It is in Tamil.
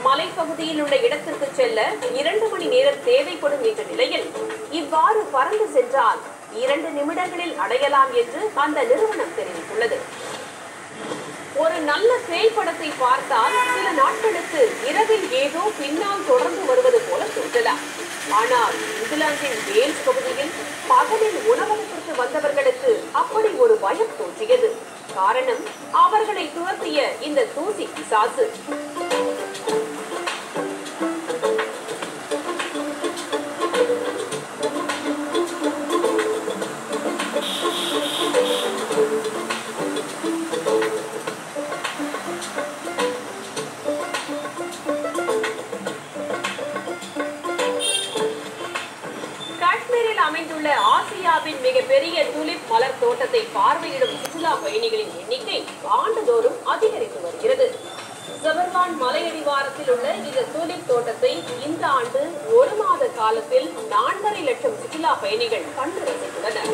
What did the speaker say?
மலைப்பகுதியில் உள்ள இடத்திற்கு செல்ல 2 மணி நேரம் தேவைப்படும் என்ற நிலையில் இவ்வாறு பறந்து சென்றால் 2 நிமிடங்களில் அடையலாம் என்று அந்த நிறுவனம் தெரிவித்துள்ளது. ஒரு நல்ல பேய் படத்தை பார்த்தால் சில நாட்களுக்கு இரவில் ஏதோ பின்னால் தொடர்ந்து வருவது போல தோன்றலாம். ஆனால் இங்கிலாந்தின் வேல்ஸ் பகுதியில் பகலில் உணவகத்திற்கு வந்தவர்களுக்கு அப்படி ஒரு பயம் தோன்றியது. காரணம், அவர்களை துரத்திய இந்த தூசி பிசாசு. அமைந்துள்ள ஆசியாவின் மிகப்பெரிய துலிப் மலர் தோட்டத்தை பார்வையிடும் சுற்றுலா பயணிகளின் எண்ணிக்கை ஆண்டுதோறும் அதிகரித்து வருகிறது. ஜபர்வான் மலையடிவாரத்தில் உள்ள இந்த துலிப் தோட்டத்தை இந்த ஆண்டு 1 மாத காலத்தில் 4.5 லட்சம் சுற்றுலா பயணிகள் கண்டு ரசித்துள்ளனர்.